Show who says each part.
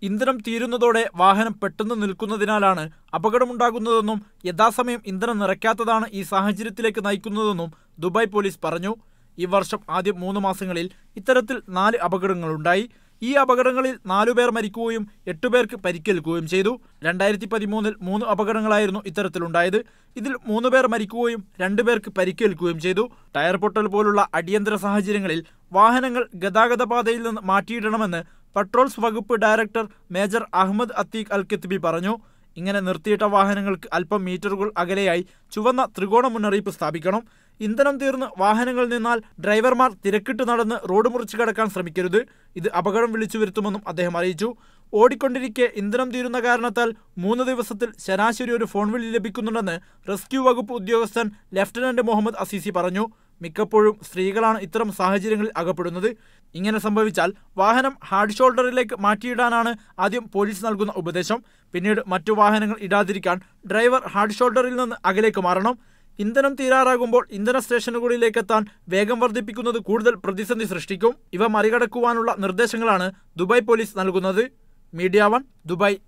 Speaker 1: ഇന്ധനം തീരുന്നതോടെ വാഹനം പെട്ടെന്ന് നിൽക്കുന്നതിനാലാണ് അപകടമുണ്ടാകുന്നതെന്നും യഥാസമയം ഇന്ധനം നിറയ്ക്കാത്തതാണ് ഈ സാഹചര്യത്തിലേക്ക് നയിക്കുന്നതെന്നും ദുബായ് പോലീസ് പറഞ്ഞു. ഈ വർഷം ആദ്യം 3 മാസങ്ങളിൽ ഇത്തരത്തിൽ 4 അപകടങ്ങളുണ്ടായി. ഈ അപകടങ്ങളിൽ 4 പേർ മരിക്കുകയും 8 പേർക്ക് പരിക്കേൽക്കുകയും ചെയ്തു. 2013 3 അപകടങ്ങളായിരുന്നു ഇത്തരത്തിലുണ്ടായത്. ഇതിൽ 3 പേർ മരിക്കുകയും 2 പേർക്ക് പരിക്കേൽക്കുകയും ചെയ്തു. ടയർ പൊട്ടൽ പോലുള്ള അടിയന്തര സാഹചര്യങ്ങളിൽ വാഹനങ്ങൾ ഗതാഗത പാതയിൽ നിന്ന് മാറ്റിയിടണമെന്ന് പട്രോൾസ് വകുപ്പ് ഡയറക്ടർ മേജർ അഹമ്മദ് അത്തീഖ് അൽ-കത്ബി പറഞ്ഞു. ഇങ്ങനെ നിർത്തിയിട്ട വാഹനങ്ങൾക്ക് അല്പം മീറ്ററുകൾ അകലെയായി ചുവന്ന ത്രികോണ മുന്നറിയിപ്പ് സ്ഥാപിക്കണം. ഇന്ധനം തീർന്ന് വാഹനങ്ങൾ നിന്നാൽ ഡ്രൈവർമാർ തിരക്കിട്ട് നടന്ന് റോഡ് മുറിച്ച് കടക്കാൻ ശ്രമിക്കരുത്. ഇത് അപകടം വിളിച്ചു വരുത്തുമെന്നും അദ്ദേഹം അറിയിച്ചു. ഓടിക്കൊണ്ടിരിക്കെ ഇന്ധനം തീരുന്ന കാരണത്താൽ 3 ദിവസത്തിൽ ശരാശരി ഒരു ഫോൺ വിളി ലഭിക്കുന്നുണ്ടെന്ന് റെസ്ക്യൂ വകുപ്പ് ഉദ്യോഗസ്ഥൻ ലഫ്റ്റനന്റ് മുഹമ്മദ് അസീസി പറഞ്ഞു. മിക്കപ്പോഴും സ്ത്രീകളാണ് ഇത്തരം സാഹചര്യങ്ങളിൽ അകപ്പെടുന്നത്. ഇങ്ങനെ സംഭവിച്ചാൽ വാഹനം ഹാർഡ് ഷോൾഡറിലേക്ക് മാറ്റിയിടാനാണ് ആദ്യം പോലീസ് നൽകുന്ന ഉപദേശം. പിന്നീട് മറ്റു വാഹനങ്ങൾ ഇടാതിരിക്കാൻ ഡ്രൈവർ ഹാർഡ് ഷോൾഡറിൽ നിന്ന് അകലേക്ക് മാറണം. ഇന്ധനം തീരാറാകുമ്പോൾ ഇന്ധന സ്റ്റേഷനുകളിലേക്ക് എത്താൻ വേഗം വർദ്ധിപ്പിക്കുന്നത് കൂടുതൽ പ്രതിസന്ധി സൃഷ്ടിക്കും. ഇവ മറികടക്കുവാനുള്ള നിർദ്ദേശങ്ങളാണ് ദുബായ് പോലീസ് നൽകുന്നത്. Media 1 Dubai.